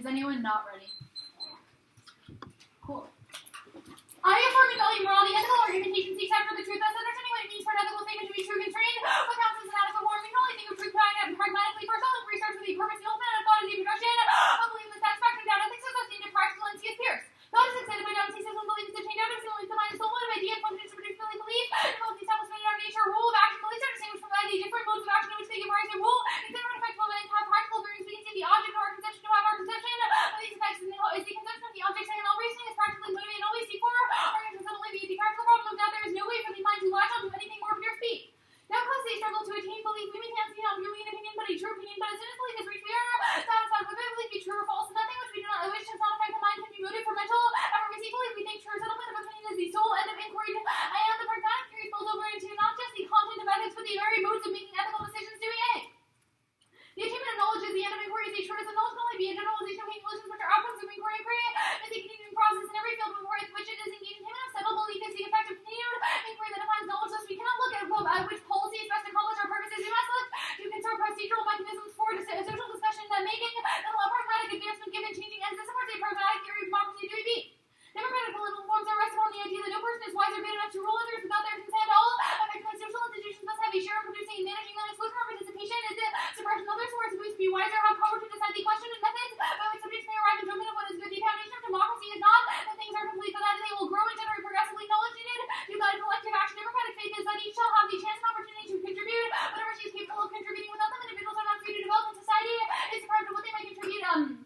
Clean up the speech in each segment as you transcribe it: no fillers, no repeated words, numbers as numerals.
anyone not ready? Cool. I affirm in value morality, ethical argumentation seeks after the truth, thus understanding what it means for an ethical statement to be true constrained. What counts as an adequate form control? I think of truth pragmatically. First, all inquiry starts with the purpose, the ultimate, and thought is the production of belief in the satisfaction of doubt. Ethics is sustained in practical and C.S. Pierce. Thought is excited by doubt, C.S. will believe is obtained out of the mind and soul, motive, idea, and function to produce belief. Develop the establishment of nature, rule of action. Beliefs are distinguished from the different modes of action in which they give rise to rule. Examine what effect will have practical bearings. We can see the object of our conception to have our conception of these effects is the conception of the object, saying all reasoning is practically motivated and always seek for arguments will suddenly be the practical problem of doubt. There is no way for the mind to latch on to anything more pure speed. Now cause they struggle to attain belief. We may fancy not merely an opinion, but a true opinion. But as soon as belief is reached, we are satisfied whether belief be true or false. And nothing which we do not wish does not affect the mind can be motive for mental effervescence. Belief we think true settlement of opinion is the sole end of inquiry. And the pragmatic theory spills over into not just the content of ethics, but the very modes of making ethical decisions doing it. The achievement of knowledge is the end of inquiry. The truth of knowledge can only be a generalization of conclusions which are outcomes of inquiry. Inquiry is a continuing process in every field before which it is engaged. Attainment of settled belief is the effect of continued inquiry that defines knowledge. Thus, we cannot look at which policy is best to accomplish our purposes. We must look to conserve procedural mechanisms for social discussion that making and allow pragmatic advancement given changing ends. This supports a pragmatic theory of democracy. Do we be? Democratic political forms are rested on the idea that no person is wise or good enough to rule others without their consent. All effective social institutions must have a share in producing and managing them. Exclusion or participation is the suppression of others who are supposed to be wiser, have power to decide the question and methods by which subjects may arrive in judgment of what is good. The foundation of democracy is not that things are complete, but that they will grow and generate progressively knowledge needed to guide collective action. Democratic faith is that each shall have the chance and opportunity to contribute whatever she is capable of contributing. Without them, individuals are not free to develop, and society is deprived of what they might contribute.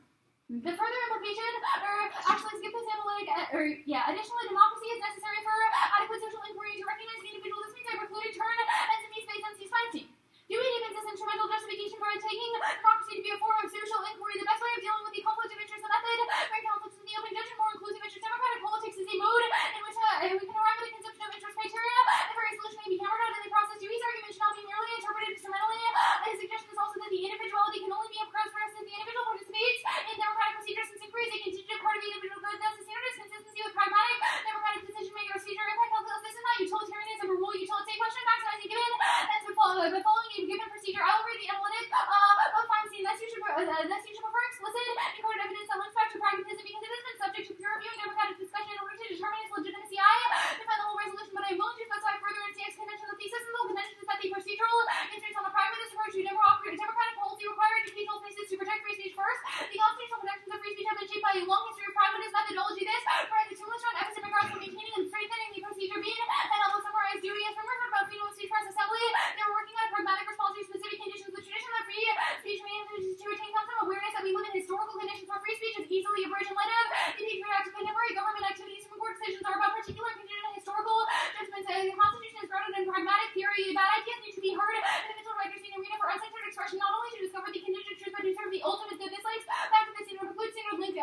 The further implication, or actually skip this analytic, additionally, democracy is necessary for adequate social inquiry to recognize the individual. This means I precluded turn and semi space and cease. Do we even this instrumental justification for taking democracy to be a form of social inquiry? The best way of dealing with the conflict of interest, the method, very conflicts in the open judgment, more inclusive interest. Democratic politics is a mode in which we can arrive at a conception of interest criteria, and very solution may be hammered out in the process. Dewey's argument should not be merely interpreted instrumentally. His suggestion is also that the individuality can only be approached first if the individual participates in democratic procedures, since inquiry is a contingent part of the individual good. Thus, the standard is consistency with pragmatic democratic decision-making procedure. Impact calculus. This is not utilitarianism or rule utility. Question maximizing given ends would follow. By following a given procedure, I will read the analytic of Feinstein. Thus, you should prefer explicit encoded evidence that links back to pragmatism because it has been subject to peer review and democratic discussion in order to determine its legitimacy. I defend the whole resolution, but I am willing to specify further in CX convention. The thesis of the convention is that the procedural constraints on the pragmatist approach to democratic policy require educational spaces to protect free speech first. The constitutional protections of free speech have been shaped by a long history of pragmatist methodology. This provides a truly strong emphasis in regards to maintaining and strengthening the procedure being, and I will summarize Dewey as rumors about freedom of speech press assembly. They were working on a pragmatic response to specific conditions. The tradition of free speech means to attain some awareness that we live in historical conditions where free speech is easily abridged in light of the patriotic contemporary government activities. Supreme Court decisions are about particular contingent and historical judgments. The Constitution is grounded in pragmatic theory. Bad ideas need to be heard. Individual writers need an arena for uncensored expression, not only to discover the contingent truth, but to serve the ultimate good. This links back to the conclude standard link.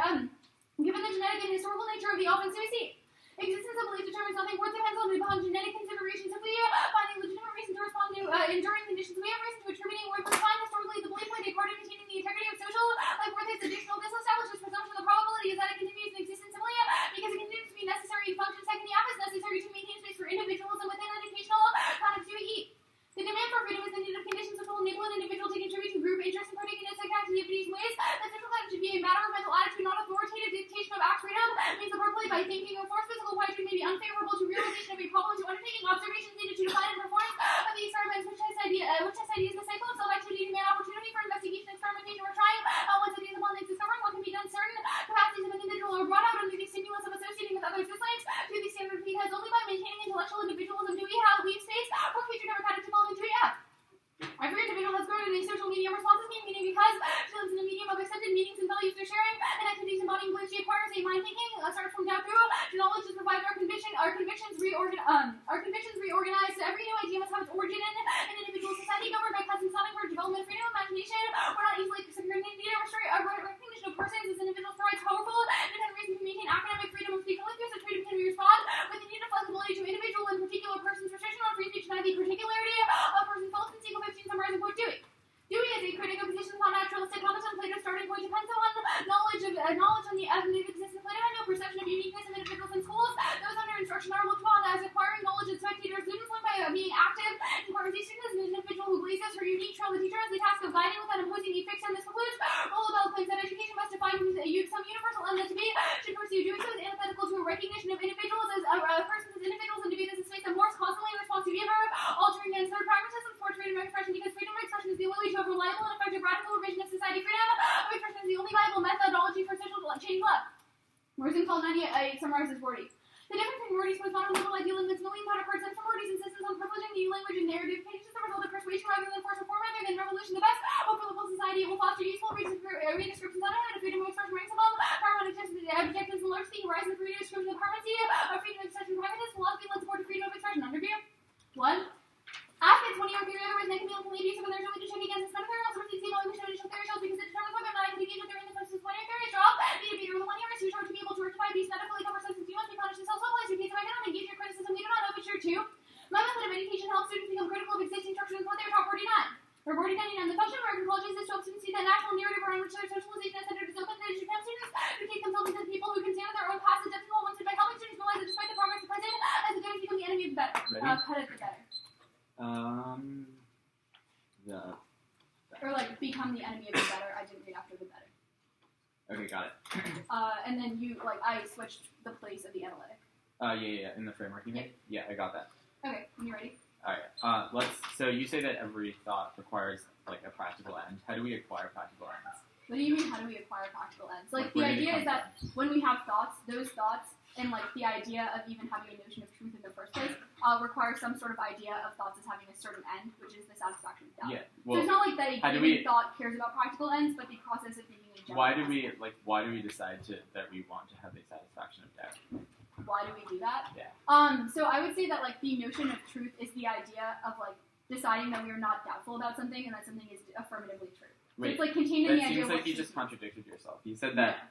Given the genetic and historical nature of the offense we see. Existence of belief determines nothing. Worth depends upon genetic considerations. If we find a legitimate reason to respond to enduring conditions, we have reason to attributing worth. We find historically the belief played a part in maintaining the integrity of social life. Worth is additional. This establishes presumption. The probability is that it continues to exist simply because it continues to be necessary to function. Second, the app is necessary to maintain space for individualism within educational context to eat. The demand for freedom is the need of conditions which will enable an individual to contribute to group interest and partake in its activities in ways that social life should be a matter of mental attitude, not authoritative dictation of act. Freedom means the properly by thinking or force physical quietude may be unfavorable to realization of a problem, to undertaking observations needed to define and performance of the experiments, which test idea is the cycle of self-activity to demand opportunity for investigation, experimentation, or trying one's ideas upon things, discovering what can be done. Certain capacities of an individual are brought out under the stimulus of associating with others. This links to the standard because only by maintaining intellectual individualism do we have leave space for future democratic development. Every individual has grown in a social medium. Responses gain meaning because she lives in a medium of accepted meanings and values through sharing and activities embodying beliefs. She acquires a mind thinking, starts from doubt through to knowledge to provide our convictions reorganized. Every new idea must have its origin in an individual society governed by customs, sounding for development, freedom of imagination. We're not easily discriminated. Recognition of persons as individuals provides powerful independent reason to maintain academic freedom of speech. Only through such freedom can we respond with the need of flexibility to individual and particular persons. Restriction on free speech and the particularity of persons. Phillips and Siegel 15 summarizing quote Dewey. Dewey is a critic of positions on naturalistic Hamilton. Plato's starting point depends on knowledge on the evident existence. Plato had no perception of uniqueness in individuals in schools. Those under instruction are looked upon as acquiring knowledge as spectators. Students learn by being active in conversation as an individual who believes this her unique trail. The teacher has the task of guiding without imposing a fixed and this concludes. Roosevelt claims that education must define some universal end that debate should pursue. Doing so is antithetical to a recognition of individuals as persons as individuals, and debate is a space that morphs constantly in response to behavior, altering and third pragmatism for freedom of expression, because freedom of expression is the only way to have reliable and effective radical revision of society. Freedom of expression is the only viable methodology for social change left. Rosenthal 98 summarizes Rorty. The difference between Rorty's postmodern liberal ideal and its million counterparts and from Rorty's insistence on privileging new language and narrative changes the result of persuasion rather than force reform rather than revolution. The best hope for livable society. It will foster useful redistributions on it, freedom of expression ranks above paramount objectives and largely horizon for redistribution of permanency, freedom of expression pragmatism, philosophy lends support to freedom of expression. Underview 1. After its 1-year period, otherwise they can be openly abusive and there's no way to check against its metaphor. Also proceeds to evaluation of initial theory shows because it determines whether or not it can engage with theory in the process of 1-year theory drop. The debater with the 1 year is too short to be able to rectify abuse metaphorically cover substance. You must be punished and self-socialized. You cannot engage your criticism. We do not know for sure too. My method of education helps students become critical of existing structures and what they are taught 49. For 49, the function of American colleges is to help students see that national narrative around which their socialization is centered is open and to prepare students to take themselves as people who can stand on their own paths and difficult ones by helping students realize that despite the progress of the present, as the students become the enemy of the better. Cut it the better. Or like become the enemy of the better. I didn't read after the better. Okay, got it. And then you I switched the place of the analytic. Yeah. In the framework, you mean? Yeah, I got that. Okay, when you're ready. All right. So you say that every thought requires like a practical end. How do we acquire practical ends? What do you mean? How do we acquire practical ends? Like the idea is that when we have thoughts, those thoughts and like the idea of even having a notion of truth in the first place requires some sort of idea of thoughts as having a certain end, which is the satisfaction of doubt. Yeah. Well, so it's not like that a given thought cares about practical ends, but the process of thinking in general. Why do we decide that we want to have the satisfaction of doubt? Why do we do that? Yeah. So I would say that like the notion of truth is the idea of like deciding that we are not doubtful about something and that something is affirmatively true. So Wait, it's like containing the idea. Seems like you just contradicted yourself. You said that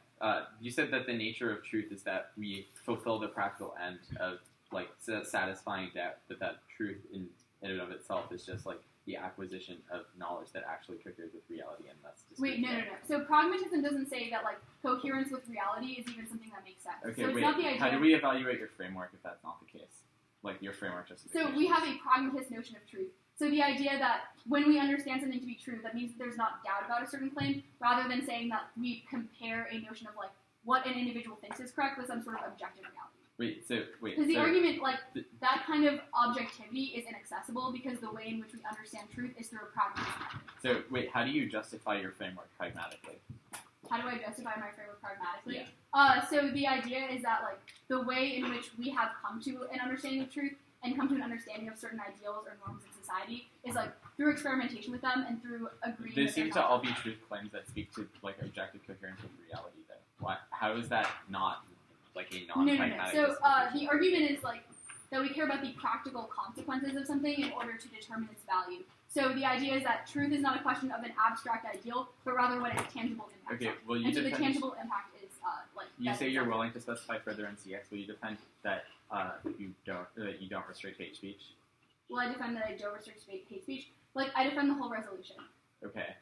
you said that the nature of truth is that we fulfill the practical end of like satisfying doubt, but that truth in and of itself is just like the acquisition of knowledge that actually triggers with reality, and that's just Wait, no. So pragmatism doesn't say that like coherence with reality is even something that makes sense. Okay, so it's wait. not the idea. How do we evaluate your framework if that's not the case? Like your framework justification. So we have a pragmatist notion of truth. So the idea that when we understand something to be true, that means that there's not doubt about a certain claim, rather than saying that we compare a notion of like what an individual thinks is correct with some sort of objective reality. Wait. Because the argument, like, that kind of objectivity is inaccessible because the way in which we understand truth is through a pragmatist method. So, wait, how do you justify your framework pragmatically? How do I justify my framework pragmatically? Yeah. So the idea is that, like, the way in which we have come to an understanding of truth and come to an understanding of certain ideals or norms in society is, like, through experimentation with them and through agreeing They seem to all be truth claims that speak to, like, objective coherence with reality, though. Why? How is that not like a non-pragmatic? No. So the argument is like that we care about the practical consequences of something in order to determine its value. So the idea is that truth is not a question of an abstract ideal, but rather what its tangible impact is. Okay, well, so the tangible impact is like. You say you're willing to specify further in CX. Will you defend that you don't restrict hate speech? Well, I defend that I don't restrict hate speech. Like I defend the whole resolution. Okay.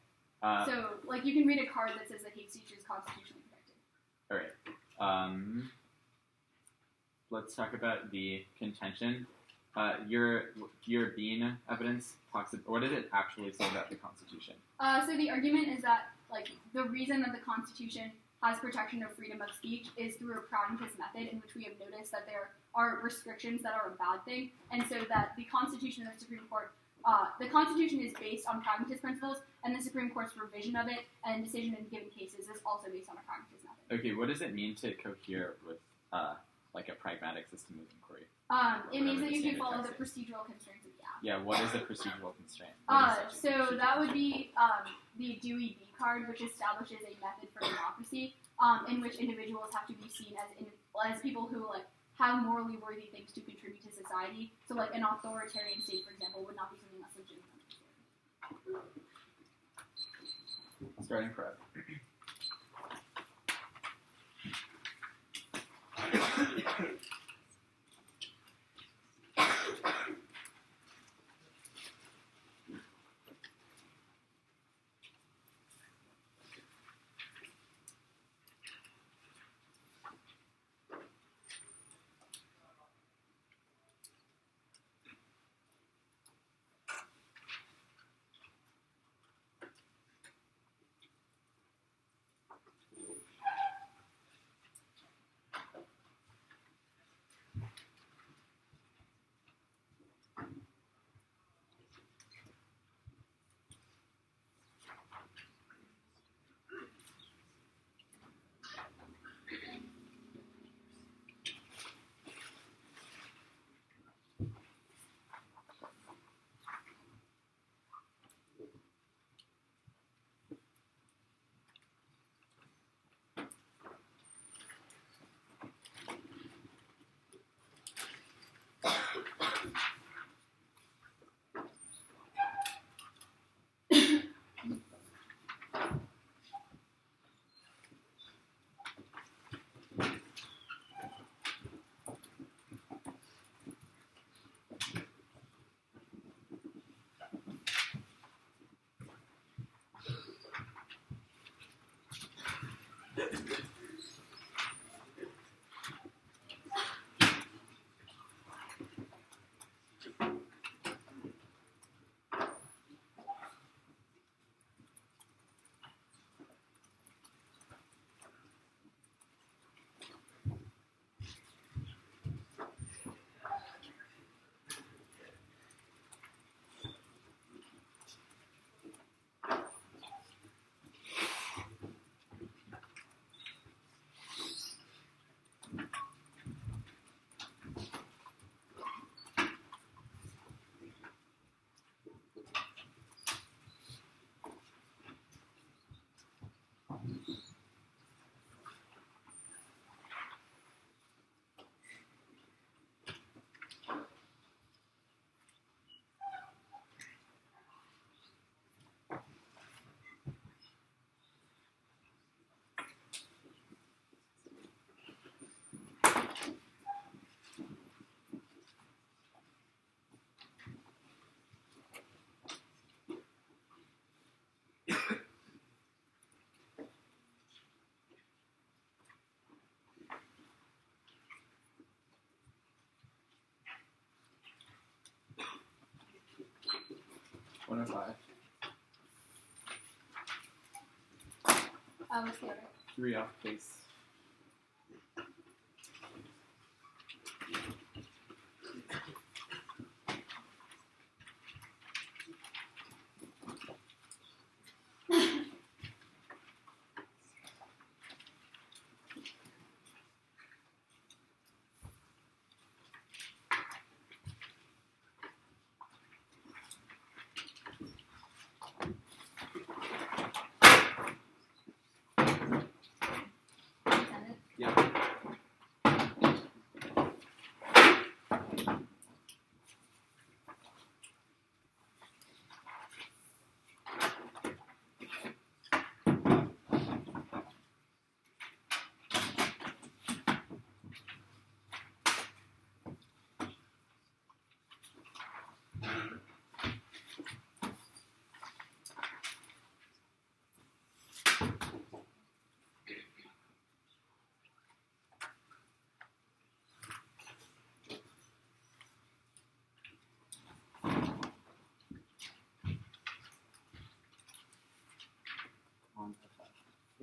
So like you can read a card that says that hate speech is constitutionally protected. All right. Let's talk about the contention. Your Bean evidence talks about, what does it actually say about the Constitution? So the argument is that like the reason that the Constitution has protection of freedom of speech is through a pragmatist method in which we have noticed that there are restrictions that are a bad thing, and so that the Constitution of the Supreme Court, the Constitution is based on pragmatist principles, and the Supreme Court's revision of it and decision in given cases is also based on a pragmatist method. Okay, what does it mean to cohere with like a pragmatic system of inquiry? It means that you can follow the procedural constraints of the app. Yeah, what is the procedural constraint? So that would be the Dewey B card, which establishes a method for democracy, in which individuals have to be seen as people who like have morally worthy things to contribute to society. So like an authoritarian state, for example, would not be something that's legitimate. Starting prep. and 5. What's the order? 3 off base. Yeah.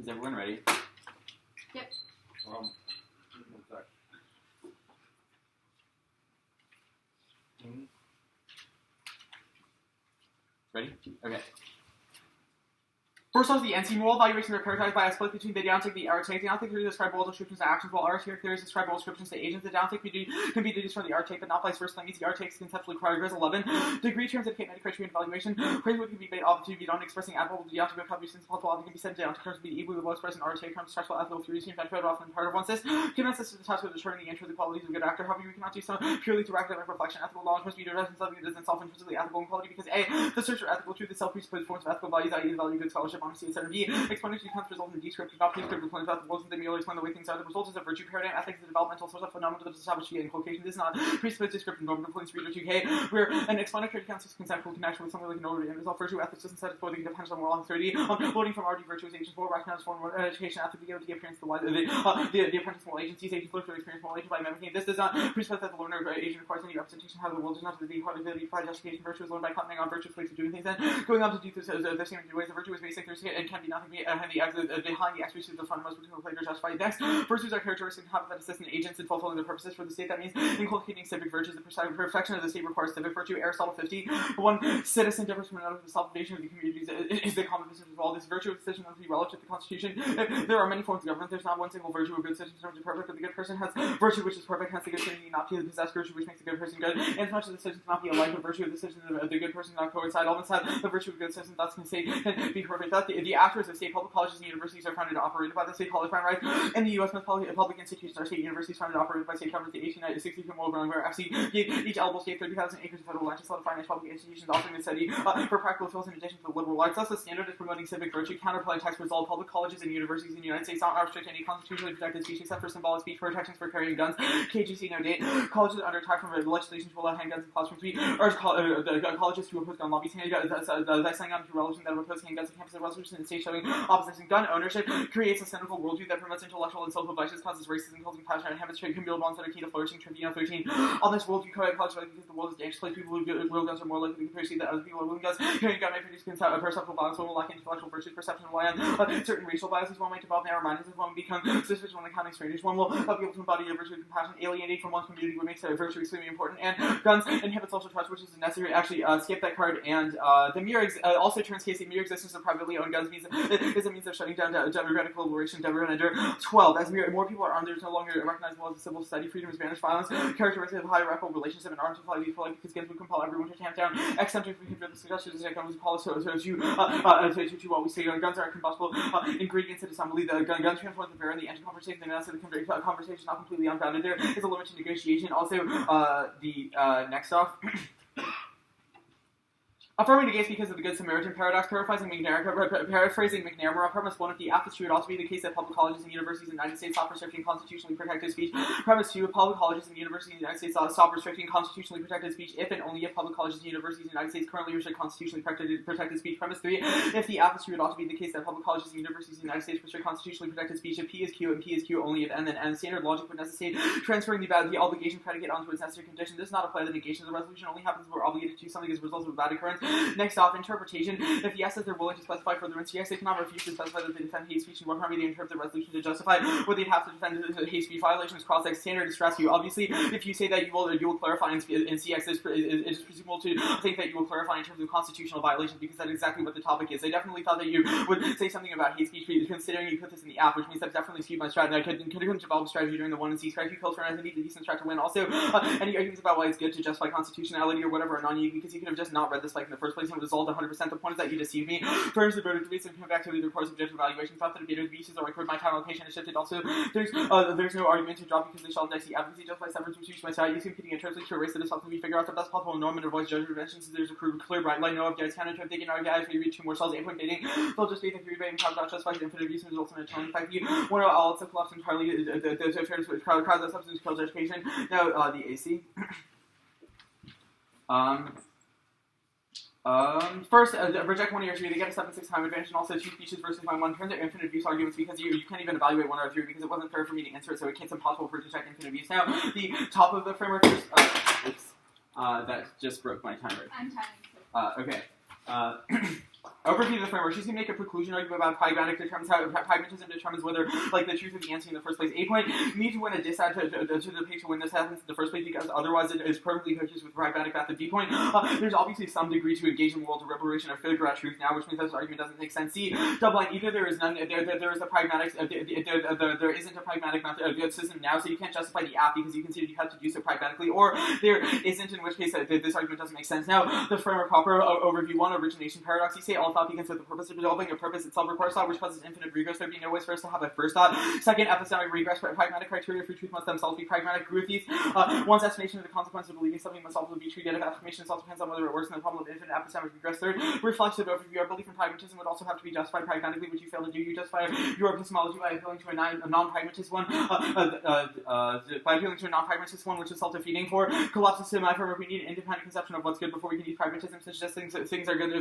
Is everyone ready? Yep. One sec. Ready? Okay. First off, the NC moral evaluations are characterized by a split between the downtick and the R-take. The downtick theory describes all descriptions to actions, while R-take theories describe all descriptions to agents. The downtick can be deduced from the R-take, but not vice versa. That means the R-take is conceptually progress 11. Degree terms indicate meta-criterion evaluation. Praise would be made off to be done expressing admirable the downtick of contributions possible. Can be said down to terms to be equally well expressed in R-take terms. Stressful ethical theories seem better often part of one says. Convince us to the task of determining the intrinsic qualities of a good actor. However, we cannot do so purely through academic reflection. Ethical knowledge must be derived from something that is itself intrinsically ethical in quality because A, the search for ethical truth is self-presupposed forms of ethical values, i.e. the value of good scholarship, honesty, etc. B, exponentially comes result in descriptive, not prescriptive claims about the world, and they merely explain the way things are. The result is a virtue paradigm. Ethics is a developmental social phenomenon that is established via inculcation. This is not presupposed descriptive normative influence reader 2K, where an explanatory counts as conceptual connection with something like an order and result. Virtue ethics doesn't satisfy the depends on moral authority. Loading from RD virtuous agents will recognize form of education after the appearance of the apprentice moral agencies. Agents look for experience moral agent by mimicking. This does not presuppose that the learner agent requires any representation of how the world does not to be part of the by justification. Virtue is learned by commenting on virtuous ways of doing things and going on to do this the same ways. The virtue is basic, and can be nothing behind the expertise of the fundamental between the player justified. Next, virtues are characteristic of that assist agents in fulfilling their purposes for the state. That means inculcating civic virtues. The perfection of the state requires civic virtue. Aristotle 50. One citizen differs from another. The self-foundation of the communities is the common business of all. This virtue of decision must be relative to the Constitution. There are many forms of government. There's not one single virtue of good citizen in terms of perfect, but the good person has virtue which is perfect. Hence, the good citizen need not possess virtue which makes the good person good. And as much as the citizen cannot be alike, the virtue of the citizen of the good person not coincide. All inside the virtue of the good citizen thus can say can be perfect. That the actors of state public colleges and universities are founded and operated by the state college fund, right? In the U.S., most public institutions are state universities founded and operated by state governments. The 1862 World Growing where FC gave each eligible state 30,000 acres of federal land to solidify public institutions offering the study for practical fields in addition to the liberal arts. Thus, the standard is promoting civic virtue. Counterplay text for all public colleges and universities in the United States not restrict any constitutionally protected speech except for symbolic speech protections for carrying guns. KGC no date. Colleges under attack from legislation to allow handguns in classrooms. We urge colleges to oppose gun lobbies. That saying on to religion that oppose handguns on campus. Resolution in state showing opposition gun ownership creates a cynical worldview that promotes intellectual and social vices, causes racism, causing passion, and habits can build ones that are key to flourishing. Tribune 13. On this worldview, college because the world is a dangerous place. People who wield guns are more likely to perceive that other people are wielding guns. Carrying gun may produce perceptual violence, one will lack intellectual virtues, perception will lie on certain racial biases. One might develop narrow-mindedness, one will become suspicious when encountering strangers. One will be able to embody a virtue of compassion, alienate from one's community, what makes a virtue extremely important. And guns inhibit social trust, which is necessary. Actually, skip that card. And the mere also turns case the mere existence of privately owned guns is a means of shutting down democratic collaboration. Under 12, as more people are armed, there's no longer recognizable as a civil society. Freedom is banished. Violence, characteristic of high radical relationship, and arms will be polite because guns would compel everyone to tamp down. Exempting we consider the suggestions that guns call us to what we say. Guns are combustible ingredients in assembly. The guns transform the bear in the engine conversation. The mass of the conversation is not completely unfounded. There is a limit to negotiation. Also, the next off. Affirming against because of the Good Samaritan paradox, paraphrasing McNamara, premise 1 of the aptitude would also be the case that public colleges and universities in the United States stop restricting constitutionally protected speech. Premise 2 of public colleges and universities in the United States stop restricting constitutionally protected speech if and only if public colleges and universities in the United States currently restrict constitutionally protected speech. Premise 3, if the aptitude would also be the case that public colleges and universities in the United States restrict constitutionally protected speech if P is Q and P is Q only if N then N. Standard logic would necessitate transferring the obligation predicate onto its necessary condition. This does not apply to the negation. The resolution only happens if we're obligated to something as a result of a bad occurrence. Next off, interpretation. If yes, that they're willing to specify furtherance, yes, they cannot refuse to specify that they defend hate speech and what harm they interpret the resolution to justify what they'd have to defend the hate speech violations. Cross-ex standard to stress you. Obviously, if you say that you will clarify in CX, it is presumable to think that you will clarify in terms of constitutional violations because that's exactly what the topic is. I definitely thought that you would say something about hate speech, considering you put this in the app, which means that definitely skewed my strategy. I couldn't develop a strategy during the 1 and C strategy kills for I need the decent strat to win. Also, any arguments about why it's good to justify constitutionality or whatever are non-unique because you could have just not read this like in the first place and resolved 100%. The point is that you deceived me. First, the verdict debates and come back to the course of objective evaluation. Thought the debater abuses or record my time allocation is shifted. Also, there's no argument to drop because they shall index the advocacy just by severance which reach my side. Using competing internally to erase the disruption, we figure out the best possible norm and avoid judgment prevention. So there's a clear bright line. No objects counter to taking our guys. If you read 2 more cells, 8 point dating. They'll just be the 3 debating talk about justifies the infinite abuse and results in a tone. In fact, you want to all it's collapse entirely. The affairs with crowd that substance kills education. Now the AC. First, reject 1 or 3. They get a 7-6 time advantage, and also 2 speeches versus my 1 turns are infinite abuse arguments because you can't even evaluate 1 or 3 because it wasn't fair for me to answer it, so it's impossible for it to check infinite abuse. Now, the top of the framework is, that just broke my timer. I'm timing. Okay. Overview of the framework. She's going to make a preclusion argument about pragmatic determines how pragmatism determines whether, like, the truth of the answer in the first place. 8 point, you need to win a disad to the page to win this happens in the first place because otherwise it is perfectly coexist with pragmatic method. B point, there's obviously some degree to engage in moral deliberation or figure out truth now, which means this argument doesn't make sense. C, double line, either there is none, there is a pragmatic, there isn't a pragmatic method system now, so you can't justify the app because you consider you have to do so pragmatically, or there isn't, in which case this argument doesn't make sense. Now, the framework proper overview 1, origination paradox. You say all thought begins with the purpose of developing a purpose itself requires thought, which causes infinite regress. There be no ways for us to have a first thought. Second, epistemic regress. Pragmatic criteria for truth must themselves be pragmatic. Agree with these. One's estimation of the consequence of believing something must also be true. Yet, if affirmation itself depends on whether it works in the problem of infinite epistemic regress. Third, reflexive overview. Our belief in pragmatism would also have to be justified pragmatically, which you fail to do. You justify your epistemology by appealing to a non-pragmatist one. By appealing to a non-pragmatist one, which is self-defeating. For collapses to my framework, we need an independent conception of what's good before we can use pragmatism. Such just things are good.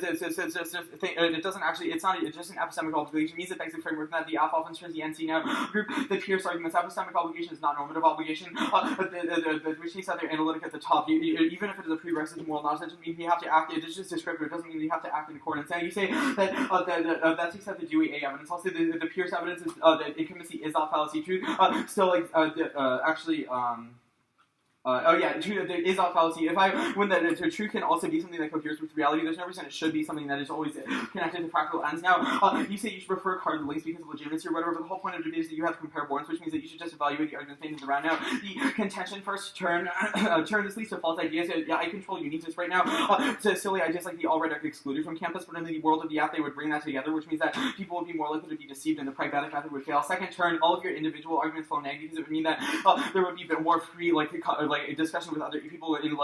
It doesn't actually, it's not just an epistemic obligation. It means it begs the framework that the alpha often turns the NC now group. The Pierce arguments, epistemic obligation is not normative obligation. Which takes out their analytic at the top. Even if it is a prerequisite to moral knowledge, that doesn't mean you have to act, it's just descriptive. It doesn't mean you have to act in accordance. Now you say that takes out the Dewey A evidence. Also, the Pierce evidence is that incumbency is not fallacy true. There is a fallacy. When the truth can also be something that coheres with reality, there's no reason it should be something that is always connected to practical ends. Now, you say you should prefer cardinal links because of legitimacy or whatever, but the whole point of the debate is that you have to compare warrants, which means that you should just evaluate the arguments made around. Now, the contention first, turn this leads to false ideas. Yeah, I control uniqueness right now. So silly ideas like the all-right are excluded from campus, but in the world of the app, they would bring that together, which means that people would be more likely to be deceived and the pragmatic method would fail. Second turn, all of your individual arguments flow negative because it would mean that there would be a bit more free, like a discussion with other people in an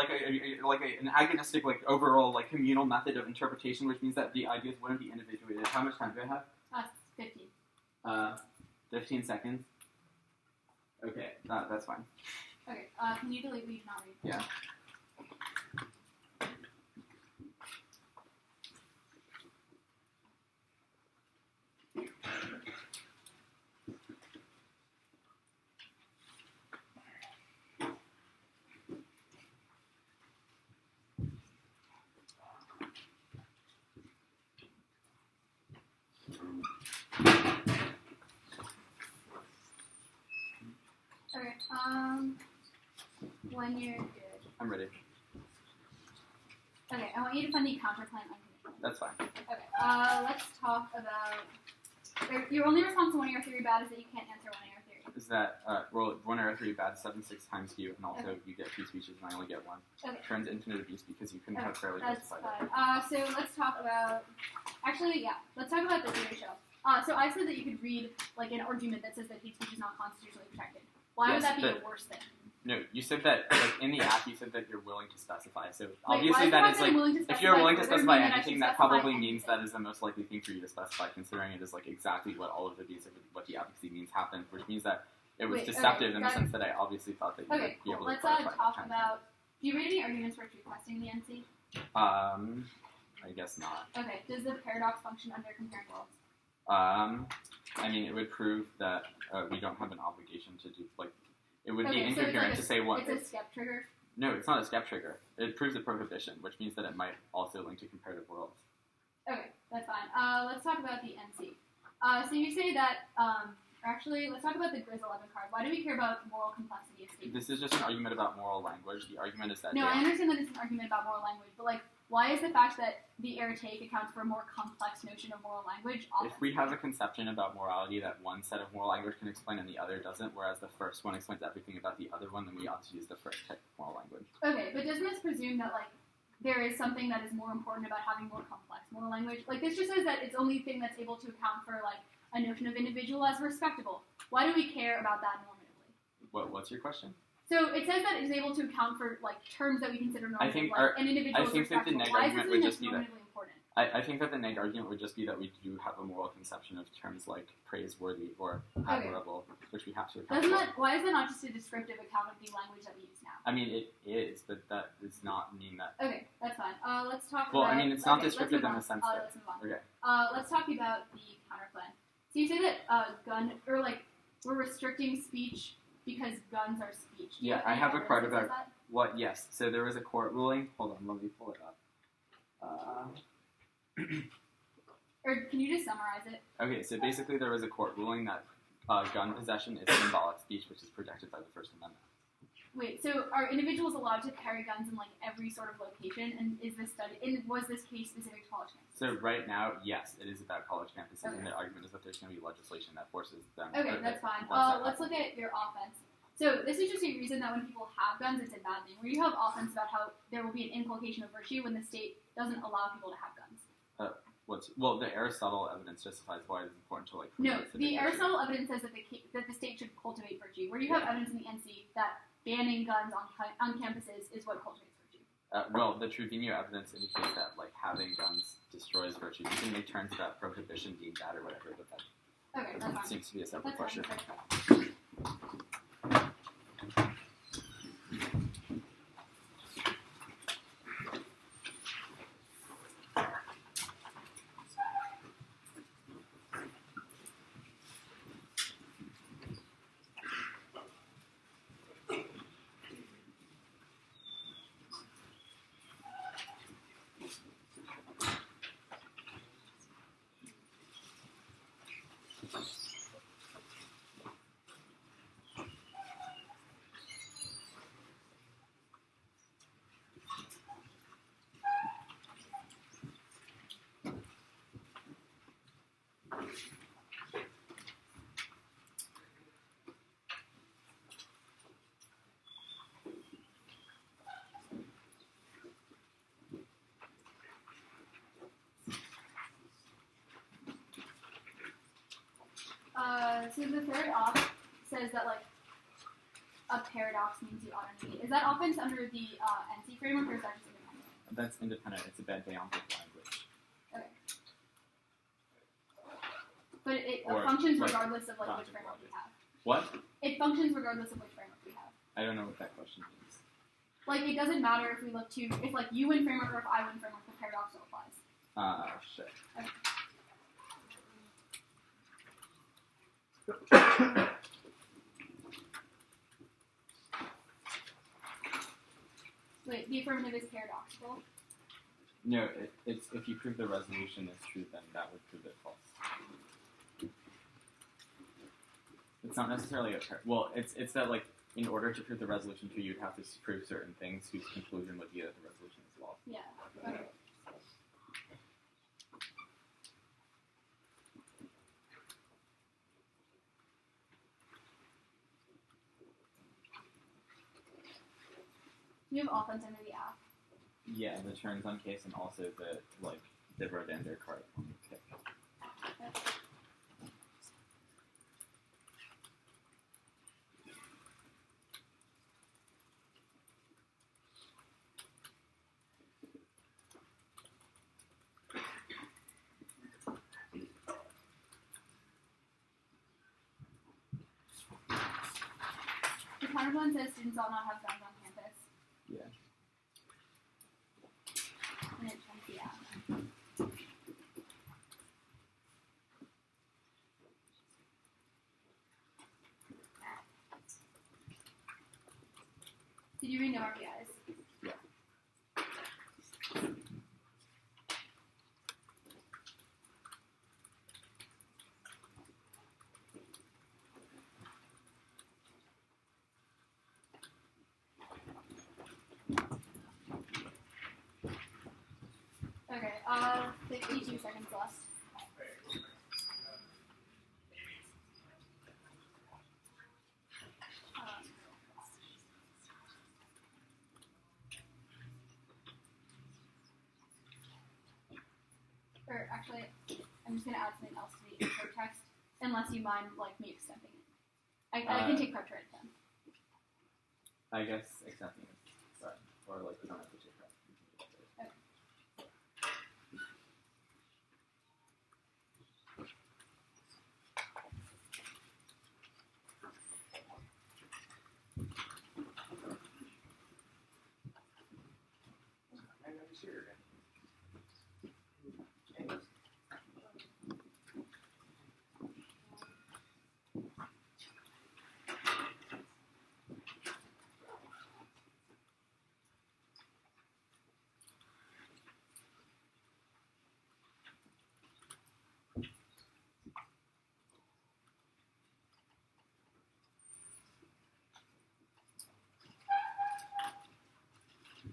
agonistic, overall, communal method of interpretation, which means that the ideas wouldn't be individuated. How much time do I have? 15. 15 seconds. Okay, that's fine. Okay, can you delete what you cannot read? Yeah. Okay, when you're good. I'm ready. Okay, I want you to find the counterclaim unconditional. That's fine. Okay, let's talk about... Your only response to 1 error theory bad is that you can't answer 1 error theory. Is that, 1 error theory bad 7-6 times Q, and also you get 2 speeches and I only get 1. Okay. Turns infinite abuse because you couldn't have fairly That's justified fine. So let's talk about... Actually, yeah, let's talk about the theory show. So I said that you could read, an argument that says that hate speech is not constitutionally protected. Why would that be a worse thing? No, you said that, in the app, you said that you're willing to specify. So, Wait, obviously that is, if you're willing to specify that anything, that probably means that is the most likely thing for you to specify, considering it is, exactly what all of the views of what the advocacy means happened, which means that it was deceptive in the sense that I obviously thought that you would be able to clarify that. Talk about, do you read any arguments for truth testing the NC? I guess not. Okay, does the paradox function under compared worlds? I mean, it would prove that we don't have an obligation to do, it would be incoherent to say what. It's a skep trigger? No, it's not a step trigger. It proves a prohibition, which means that it might also link to comparative worlds. Okay, that's fine. Let's talk about the NC. So you say that, actually, let's talk about the Grizz 11 card. Why do we care about moral complexity of statements? This is just an argument about moral language. The argument is that No, I understand that it's an argument about moral language, but like, why is the fact that the error take accounts for a more complex notion of moral language if we have a conception about morality that one set of moral language can explain and the other doesn't, whereas the first one explains everything about the other one, then we ought to use the first type of moral language. Okay, but doesn't this presume that like there is something that is more important about having more complex moral language? Like this just says that it's the only thing that's able to account for like a notion of individual as respectable. Why do we care about that normatively? What's your question? So it says that it is able to account for like terms that we consider normative, I think like an individual I think is that the respectable. neg Why is argument this would something just that's be that normatively important? I think that the neg argument would just be that we do have a moral conception of terms like praiseworthy or admirable, which we have to account for. Why is that not just a descriptive account of the language that we use now? I mean, it is, but that does not mean that. Okay, that's fine. Let's talk Well, about... I mean, it's not descriptive in the sense that... Let's move on. Okay. Let's talk about the counterclaim. So you say that we're restricting speech because guns are speech. Yeah, I have a card about what. Yes. So there was a court ruling. Hold on, let me pull it up. Or can you just summarize it? Okay, so basically there was a court ruling that gun possession is symbolic speech, which is protected by the First Amendment. Wait, so are individuals allowed to carry guns in like every sort of location? And was this case specific to college campuses? So right now, yes, it is about college campuses, Okay. and the argument is that there's going to be legislation that forces them. Okay, that's fine. Let's look at your offense. So this is just a reason that when people have guns, it's a bad thing. Where you have offense about how there will be an inculcation of virtue when the state doesn't allow people to have guns. The Aristotle evidence justifies why it is important to like. No, promote the civic virtue. Aristotle evidence says that the state should cultivate virtue. Where you have evidence in the NC that banning guns on campuses is what cultivates virtue. The Truvino evidence indicates that like having guns destroys virtue. You can make terms about prohibition being bad or whatever, but that Okay, that's fine. seems to be a separate That's question. fine. So the third op says that like a paradox means you autonomy. Is that offense under the NC framework or is that just independent? That's independent. It's a bad deontic language. Okay. But it Or, functions like, regardless of like not which framework we have. What? It functions regardless of which framework we have. I don't know what that question means. Like it doesn't matter if we look to if like you win framework or if I win framework, the paradox still applies. Shit. Okay. Wait, the affirmative is paradoxical. No, it's if you prove the resolution is true, then that would prove it false. It's not necessarily it's that like in order to prove the resolution true, you'd have to prove certain things whose conclusion would be that the resolution is false. Yeah. Okay. You have offense under the app. Yeah, the turns on case and also the Rhodander card on the pick. Okay. The counterpoint says students ought not have guns on campus. Yeah. And it turns the app. Did you read no RPIs? 52 seconds left. Or actually, I'm just gonna add something else to the intro text, unless you mind, like, me extending it. I can take prep to write it down. I guess accepting it, but, or like you don't have to take prep.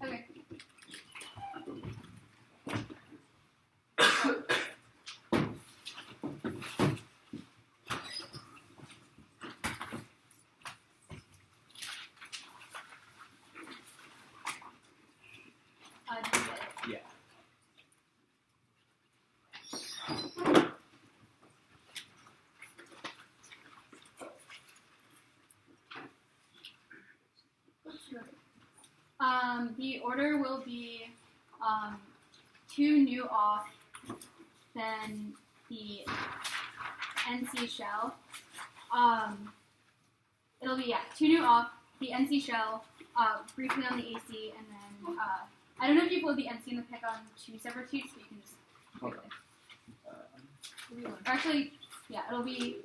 Okay. Okay. Did you get it? Yeah. The order will be 2 new off, then the NC shell. It'll be 2 new off, the NC shell, briefly on the AC, and then I don't know if you pulled the NC and the pick on 2 separate sheets, but you can just pick it. Or actually, yeah, it'll be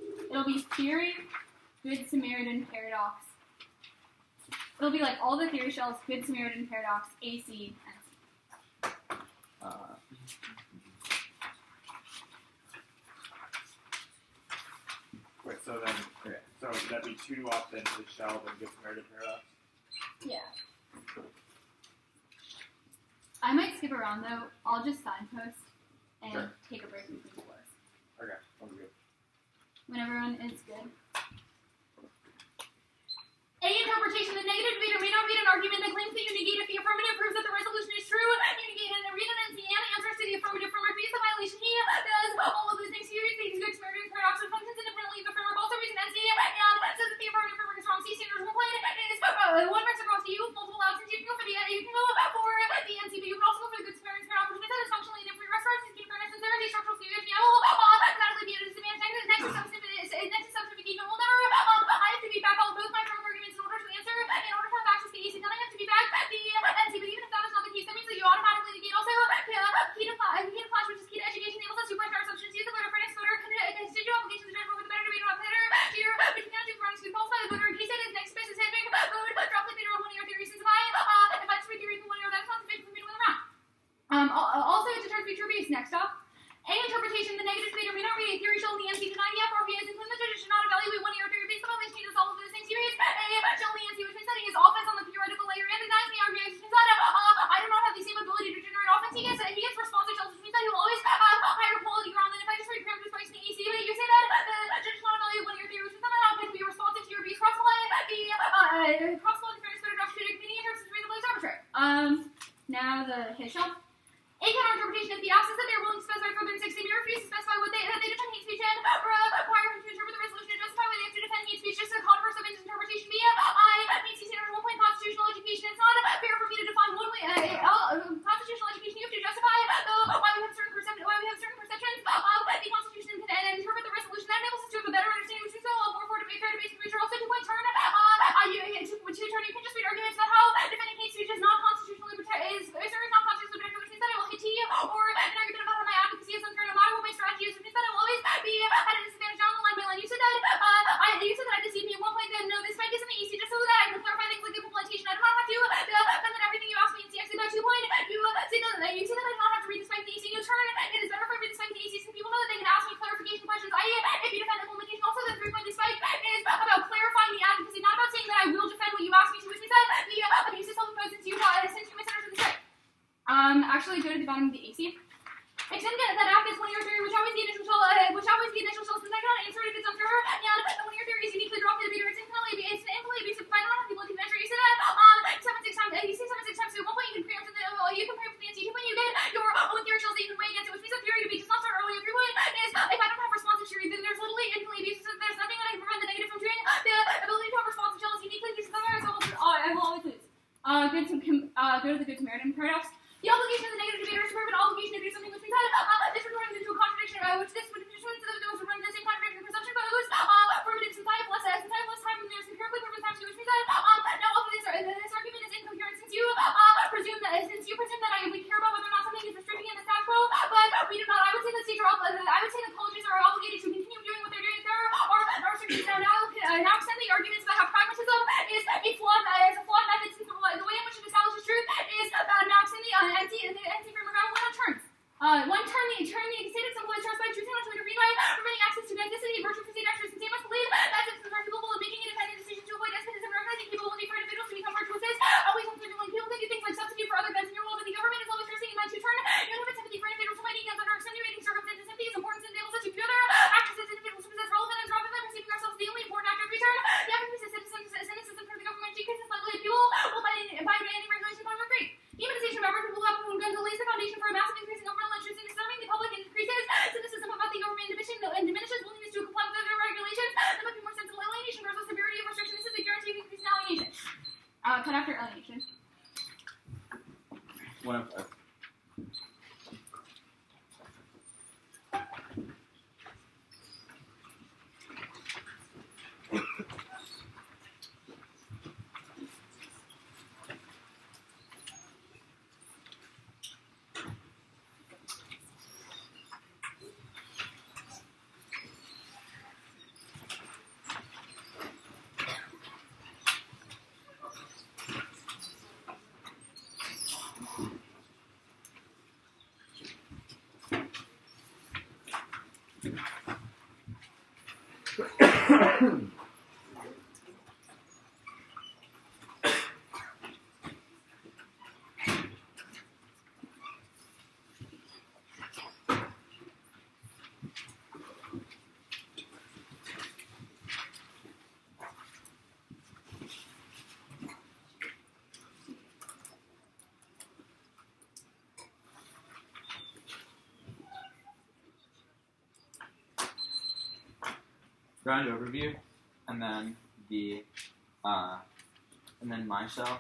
theory, good Samaritan paradox. It'll be like all the theory shells, good Samaritan paradox, AC, NC. Wait, so then, Okay. so would that be 2 off then to the shell, then get married to paradox? Yeah. I might skip around though. I'll just signpost and Sure. take a break between floors. Okay, sounds good. When everyone is good. A interpretation. The negative debater may not read an argument that claims that you negate if the affirmative proves that the resolution is true. You negate and read an NC and answers to the affirmative from refutes the violation. He does all of those things. He uses these good Samaritan paradox and functions independently of the affirmative. Also reads an NC and says that the affirmative framework is wrong. C standards will play is one reciprocity. You with multiple options. You can go for the you can go for the NC, but you can also go for the good Samaritan paradox, which means that is functionally and free reciprocity. Keep fairness and sincerity. Structural theory. Grammatically be a disadvantage. Next substantification will never. I have to be back all of both my framework arguments in order to answer. In order to have access to the AC, then I have to be back the NC. But even if that is not the case, that means that you automatically negate also key to class, which is key to education, enables us to superstar substance use the voter for next voter constituent obligations to over the better debate about later here, but you cannot do running to falsify the voter. He said his next space is having vote drop the theater on 1 year theory since if I just read theory in 1 year, that's not sufficient for me to win the round. Also it deters future abuse. Next up. A interpretation, the negative debater may not read a theory shell in the NC denied the FRP as including the judge should not evaluate 1 year theory based on which he does all of those things. He reads a shell in the NC which means that he is offense on the theoretical layer and denies the RPA which means that I do not have the same ability to generate offense. He gets responsive shells which means that he will always have higher quality ground than if I just read parameters by using the AC. But you say that the judge should not evaluate 1 year theory which means that I don't have to be responsive to your abuse. Cross-line fairness fairness committee in terms of reasonably arbitrary. Now the his shell. A counter interpretation, if the absence that they are willing to specify further than 60, may refuse to specify what they defend hate speech and require him to interpret the resolution to justify why they have to defend hate speech. Just a converse of his interpretation. B, I mean, C standards 1 point constitutional education. It's not fair for me to define one way. Constitutional education, you have to justify why we have certain perceptions of the Constitution and interpret the resolution. That enables us to have a better understanding, which is all more for debate, fair debate, and also 2 point turn. You can just read arguments about how defending hate speech is not constitutionally protected. Is not constitutionally protected, which means that it will hit to you, or an argument about how my advocacy is unfair no matter what my strategy is, which means that I will always be at a disadvantage down the line by line. You said that I deceived me at one point. Then no, this mic isn't the easy, just so that I can clarify things like implementation. I do not have to defend everything you asked me in CX about 2 point. You say that I do not have to read this mic in the EC. You turn. It is better if I read this mic in the EC so people know that they can ask me clarification questions. If you defend implementation, also the 3 point this mic is about clarifying the advocacy, not about saying that I will defend what you asked me to, which means that the abuse is self-imposed since you misunderstood this right. Actually go to the bottom of the AC. Go to the good Samaritan paradox. The obligation of the negative debater is to prove an obligation to do something which means this would run into a contradiction, which would run into the same contradiction of perception, but it was proven since I have less time than there's empirically proven time to which means now also this argument is incoherent since you presume that we care about whether or not something is restricting in the status quo, but we do not. I would say that colleges are obligated to continue doing what they're doing. There are restrictions now extend the arguments that have pragmatism is a flawed method since the way in which it establishes truth is now extend the NC framework on one term the stated symbolized terms by truth and to read by preventing access to necessity, virtue, state actors, and must believe that citizens are capable of making independent decisions to avoid despotism, recognizing capability for individuals to become virtuous, always uncertainly people can do things like substitute for other goods in your world, but the government is always thirsting in that to turn unlimited sympathy for individuals who might need guns under extenuating circumstances. Sympathy is important to enable such to view other actors as individuals who possess relevant and rather than perceiving ourselves as the only important actor of return. The efficacy of cynicism from the government decreases slightly if people will by any regulation power great. Humanization of average people have begun to lay the foundation for a massive increase in governmental interest in serving the public and increases cynicism about the government and diminishes willingness to comply with other regulations. There might be more sensible alienation versus the severity of restriction. This is the guarantee of increase in alienation. Cut after alienation. One of ground overview, and then and then my shell,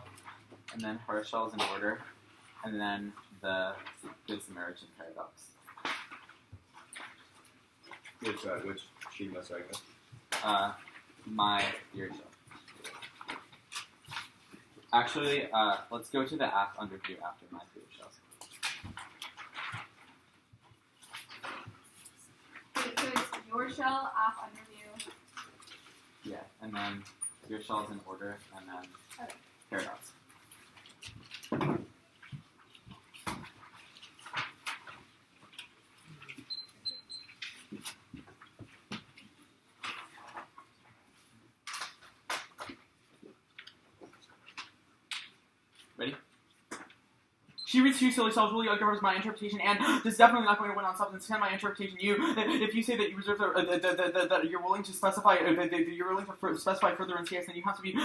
and then her shells in order, and then the Good Samaritan paradox. Which sheet must I go? My theory shell. Actually, let's go to the app underview after my theory shells. So it's your shell, app underview. Yeah, and then your shells in order, and then paradox. Ready? She reads two silly cells really covers my interpretation, and this is definitely not going to win on substance. Can my interpretation, if you say that you reserve that you're willing to specify specify further in CS, then you have to be then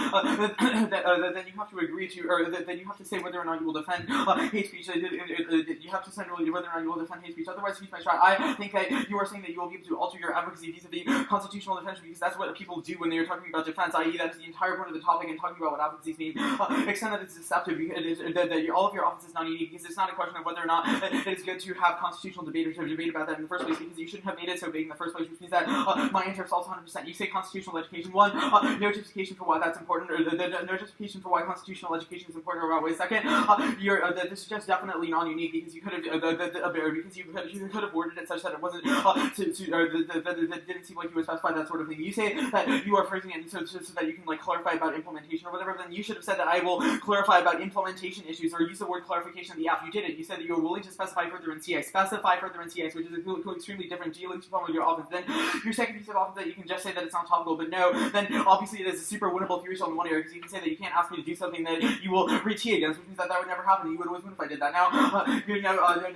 you have to agree to, or then you have to say whether or not you will defend hate speech. You have to say whether or not you will defend hate speech. Otherwise, speech might try. I think that you are saying that you will be able to alter your advocacy vis-a-vis constitutional defense, because that's what people do when they are talking about defense. I.e., that is the entire point of the topic, and talking about what advocacies mean. Extend that it's deceptive. That all of your offices not unique, because it's not a question of whether or not it is good to have constitutional debaters to debate about that in the first place, because you shouldn't have made it so big in the first place, which means that my answer is also 100%. You say constitutional education, one, no justification for why that's important, or no justification for why constitutional education is important, or wait, second, this is just definitely non-unique, because you could have worded it such that it wasn't that didn't seem like you would specify that sort of thing. You say that you are phrasing it so that you can clarify about implementation or whatever. Then you should have said that I will clarify about implementation issues, or use the word clarification in the app. You did it. You said that you were willing to specify further in CX. Specify further in CX, which is extremely different dealing with your offense. Then your second piece of offense that you can just say that it's not topical, but no, then obviously it is a super winnable theory cell in one area, because you can say that you can't ask me to do something that you will re-T against, which means that would never happen. You would always win if I did that. Now,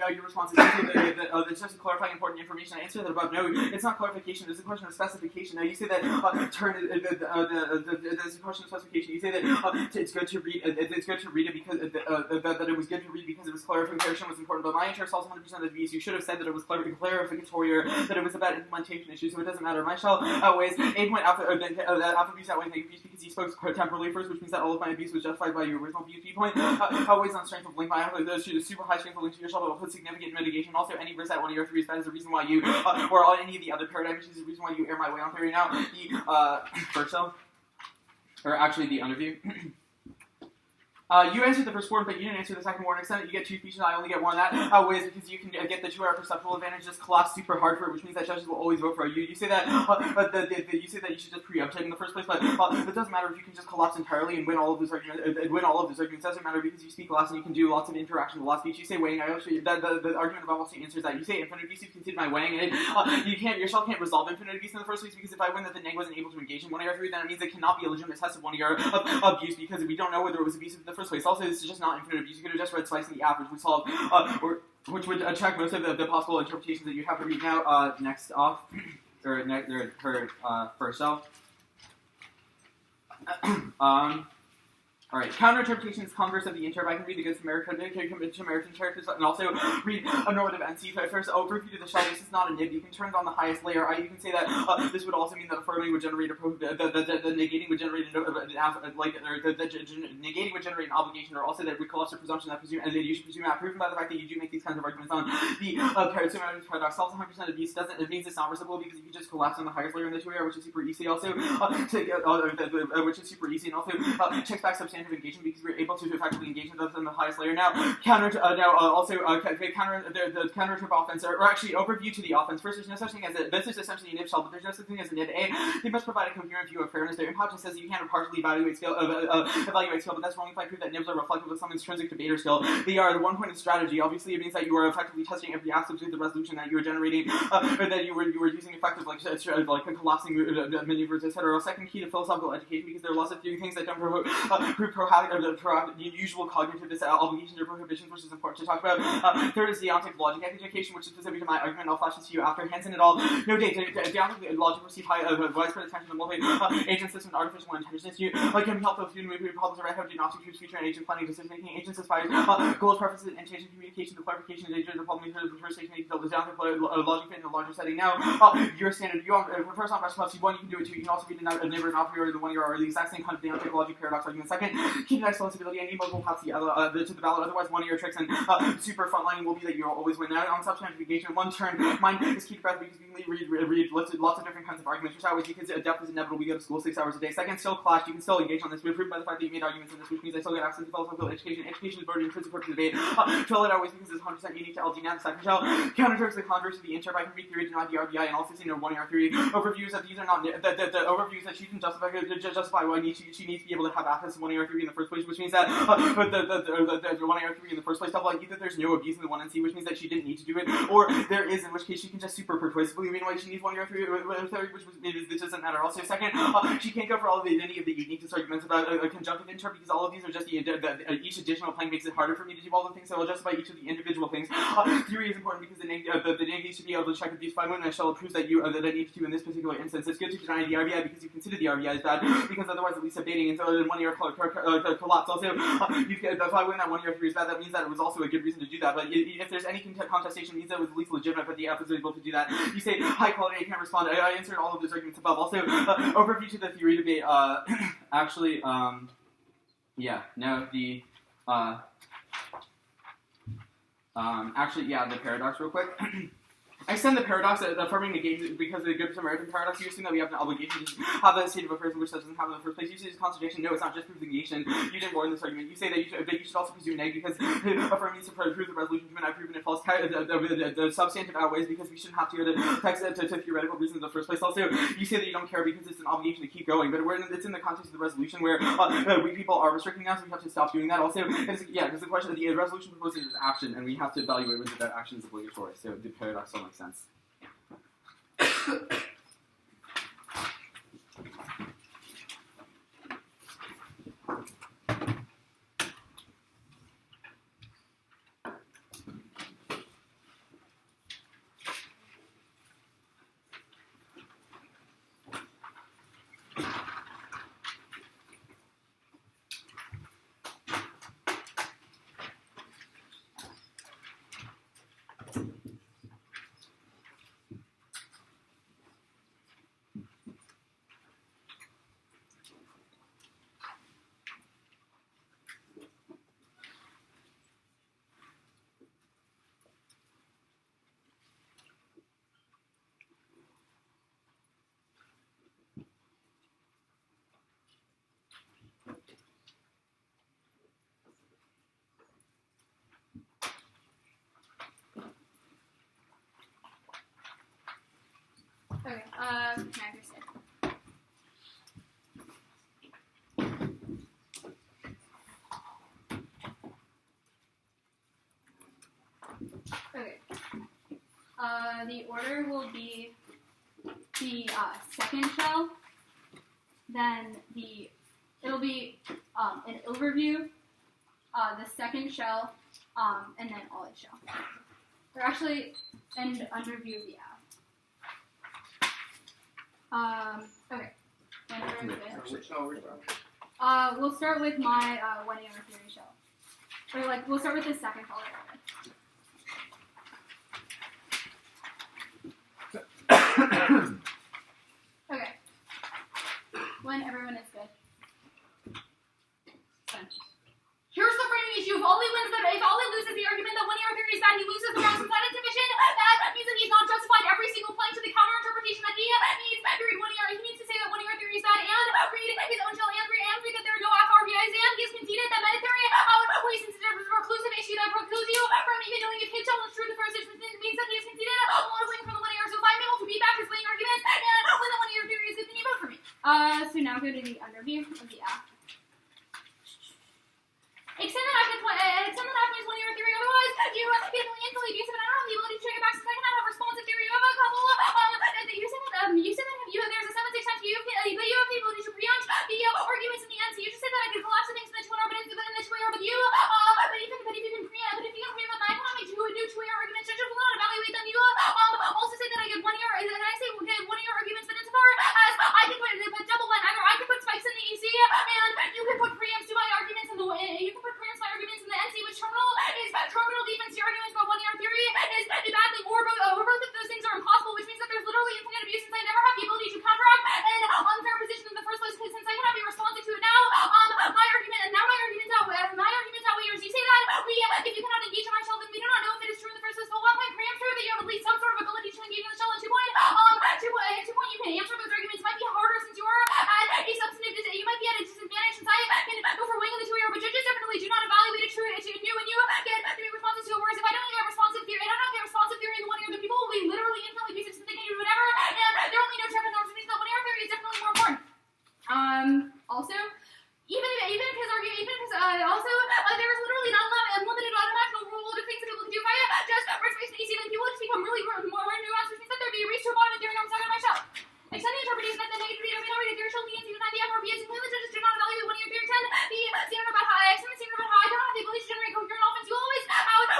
your response is that it's just clarifying important information. I answered that about no, it's not clarification. There's a question of specification. Now you say that there's a question of specification. You say that it's good to read. It's good to read it because that it was good to read omitted because it was clarification was important, but my interest also 100% of the views. You should have said that it was clarificatory, or that it was about implementation issues, so it doesn't matter. My shell outweighs 8 point alpha abuse outweighs negative views because you spoke temporally first, which means that all of my abuse was justified by your original view. B point outweighs on strength of link. My super high strength of link to your shell, but will put significant mitigation. Also, any risk at one of your threes, that is the reason why you, or on any of the other paradigm issues, is the reason why you air my way on theory. Now, the first shell, or actually the underview. You answered the first word, but you didn't answer the second word. Extent that you get 2 speeches, I only get 1 of that. Ways because you can get the 2-hour perceptual advantage. Just collapse super hard for it, which means that judges will always vote for you. You say that, you say that you should just pre-uptype in the first place, but it doesn't matter if you can just collapse entirely and win all of those arguments. It doesn't matter because you speak last and you can do lots of interaction with the last speech. You say weighing. I actually the argument above also answers that. You say infinite abuse. You consider my weighing, and your shell can't resolve infinite abuse in the first place because if I win that the neg wasn't able to engage in 1 AR3, then it means it cannot be a legitimate test of 1 AR of abuse because we don't know whether it was abusive in the first place. Also, this is just not infinite abuse. You could have just read slicing the average, which which would check most of the possible interpretations that you have to read now. Next off, or her first self. Alright, counter-interpretation is converse of the interp. I can read the good Samaritan characters and also read a normative NC. First, overview to the shell. This is not a nib. You can turn on the highest layer. You can say that this would also mean that affirming would generate the negating would generate negating would generate an obligation, or also that we collapse a presumption that you should presume that proven by the fact that you do make these kinds of arguments on the paradox. Self 100% abuse doesn't. It means it's not reciprocal because if you just collapse on the highest layer in the 2AR, which is super easy, also which is super easy, and also checks back substantial engagement because we're able to effectively engage with them in the highest layer. Now, counter trip offense, or actually overview to the offense. First, there's no such thing as this is essentially a nib shell, but there's no such thing as a nib A. They must provide a coherent view of fairness. Their impact says that you can't partially evaluate skill, but that's wrong if I prove that nibs are reflective of some intrinsic debater skill. They are the one point of strategy. Obviously, it means that you are effectively testing every aspect of the resolution that you are generating, or that you were using effective collapsing maneuvers, etc. Second key to philosophical education, because there are lots of doing things that don't prove usual cognitive obligations or prohibitions, which is important to talk about. Third is deontic logic education, which is specific to my argument. I'll flash this to you after. Hansen et al. No date. Deontic logic receive widespread attention to multi-agent system and artificial intelligence. You can help those students with problems around how deontic use feature and agent planning, decision making. Agents aspire goals, preferences, intention, communication, the clarification, the danger, the problem, the first stage, the deontic logic fit in a larger setting. Now, your standard. You first on rest plus one, you can do it too. You can also read the neighbor and a priori, the 1 AR, or the exact same kind of deontic logic paradox argument. Second, keep nice flexibility. Any multiple paths to the ballot. Otherwise, 1 AR tricks and super frontlining will be that you'll always win. Now, on substantive engagement, 1 turn. Mine is keep breath because you can read lots of different kinds of arguments. Which hours because depth is inevitable. We go to school 6 hours a day. Second, still clash. You can still engage on this. We're proved by the fact that you made arguments on this, which means I still get access to philosophical education. Education is burdened in principle for debate. Trill it always because it's 100% unique to LG. Now, the second shell counterterms the converse of the interp. I can read theory, deny the RBI, and also see 1 AR theory. Overviews that these are not the overviews that she can justify why she needs to be able to have access to 1 AR theory in the first place, which means that the 1 AR theory in the first place. Stuff like either there's no abuse in the 1NC, which means that she didn't need to do it, or there is, in which case she can just super persuasively mean why she needs 1 AR theory, which this doesn't matter. Also, second, she can't go for any of the uniqueness arguments about a conjunctive interp because all of these are just each additional plank makes it harder for me to do all the things, so I'll justify each of the individual things. Theory is important because the neg needs to be able to check abuse. Fine, when I shall prove that that I need to in this particular instance. It's good to deny the RBI because you consider the RBI as bad, because otherwise at least debating until 1 AR collapse. Also, if I win that 1 AR theory is bad, that means that it was also a good reason to do that. But if there's any contestation, it means that it was at least legitimate, but the F was able to do that. You say high quality, I can't respond. I answered all of those arguments above. Also, overview to the theory debate. The paradox real quick. I extend the paradox affirming negation because the Good Samaritan paradox. You assume that we have an obligation to have that state of affairs which doesn't have in the first place. You say this concentration. No, it's not just proof negation. You didn't warn this argument. You say that you should also presume neg because affirming needs to prove the resolution to an I've proven it false. The substantive outweighs because we shouldn't have to go to text to theoretical reasons in the first place. Also, you say that you don't care because it's an obligation to keep going, but it's in the context of the resolution where we people are restricting us. We have to stop doing that. Also, because the question of the resolution proposes is action, and we have to evaluate whether that action is obligatory. So the paradox all makes sense. The order will be the second shell, then it'll be an overview, the second shell, and then all its shell. Or actually, and underview of the app. Okay. When everyone's good. Which shell are we from? We'll start with my 1 AR theory shell. Or we'll start with the second shell. Okay. When everyone is good. Done. Here's the framing issue. If Ollie loses the argument that 1 AR theory is bad, he loses the round inside of division. That means that he's not justified every single point to the counter interpretation that he needs to read 1 AR. He needs to say that 1 AR theory is bad and read his own shell and read that there are no FRBIs and he's conceded that meta theory since it's a reclusive issue that precludes you from even knowing if his shell is true. The first instance means that he has conceded a lot of winning from the 1 AR. So if I'm able to beat back his winning arguments and when the 1 AR theory is good, then you vote for me. So now go to the underview of the app. Extend that after 1 AR theory, otherwise you get instantly abusive, and I don't have the ability to check it back since I cannot have responsive theory. You have a couple you said that there's a 7-6 times but you have the ability to preempt the arguments in the end. So you just said that I could collapse the things in the 2 AR, but in the 2 AR with you. But if you can preempt that, I cannot make new 2 AR arguments. Judges will not evaluate them. You also say that I get 1 AR. Then I say okay, 1 AR arguments, but insofar as I can put double line, either I can put spikes in the EC, and you can put preempts to my arguments in the you can put preempts to my arguments in the NC, which terminal defense to your arguments about 1 AR theory is a bad thing, or both of those things are impossible, which means that there's literally infinite abuse since I never have the ability to counteract an unfair position in the first place, since I cannot be responsive to it now. My arguments outweigh yours. You say that if you cannot engage in my shell, then we do not know if it is true in the first place. But 1 point preempt true that you have at least some sort of ability to engage in the shell, and 2 point, you can answer those arguments. It might be harder since you are at a substantive, you might be at a disadvantage since I can go for wing in the 2 AR, but judges definitely do not evaluate it true to you when you get to be responsive to it. Whereas if I don't get responsive theory, in the 1 AR, then people will be literally infinitely abusive since they can do whatever, and there are only no check and norms, which means that 1 AR theory is definitely more important. Also, even if his argument, there is literally an unlimited unimaginable rule of things that people can do. If I just space the EC, then people just become really more nuanced, which means that there would be a reach to a bottom of theory norms out of my shell. Extending interpretation that the negativity of minority theory shall be into the FRB is included. Judges do not evaluate 1 AR theory 10. The standard about high, extend the standard about high. I don't have the ability to generate coherent offense. You always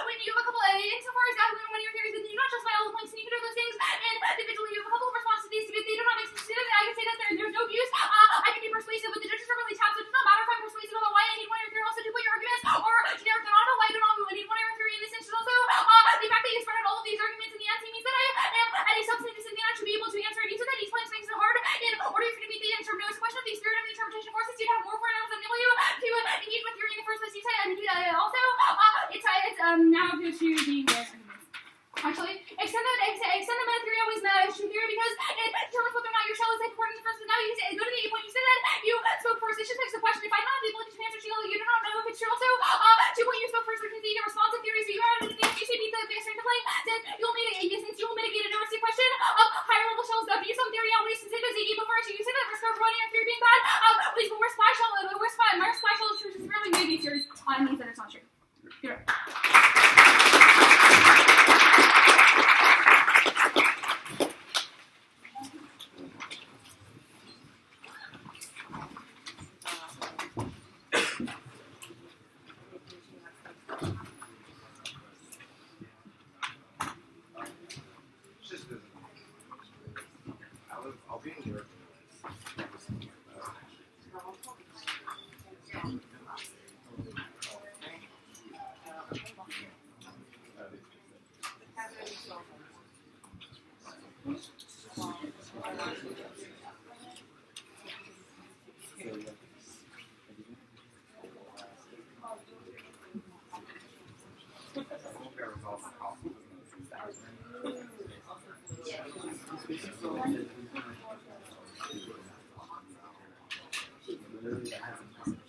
when you have a couple insofar as when 1 AR theories, then you not justify all the points, and you can do those things individually. You have a couple of responses to these, but they do not make sense. I can say that there's no abuse. I can be persuasive, but the judges are really tapped, so it does not matter if I'm persuasive about why I need 1 AR theory. Also, to put your arguments or generic not about why I don't need 1 AR theory in this instance. Also, the fact that you spread out all of these arguments in the NC means that I am at a substantive disadvantage to be able to answer it. You said that each point makes it hard in order for you to meet the answer. No, it's a question of the spirit of the interpretation forces you to have more foreknowledge than enable you to engage with theory in the first place. You said, and also, it's now go to the arguments. Actually, extend the meta theory always true theory because it determines whether or not your shell is important in the first place. Now you say, go to the 8 point. You said that you spoke first. It just makes the question. If I don't have the ability to answer shell, you do not know if it's true. Also, 2 point you spoke first, which means that you get responsive theory. So you are at you say beat the strength of play. Then you will mitigate a numeracy question of higher level shells. Abuse some theory always since it does AD before. So you say that risk of running on theory being bad. Please, but where's spy shell? My spy shell is true. Just really maybe theories. It means that it's not true. You're right. I'll be in Europe. Literally, that hasn't happened.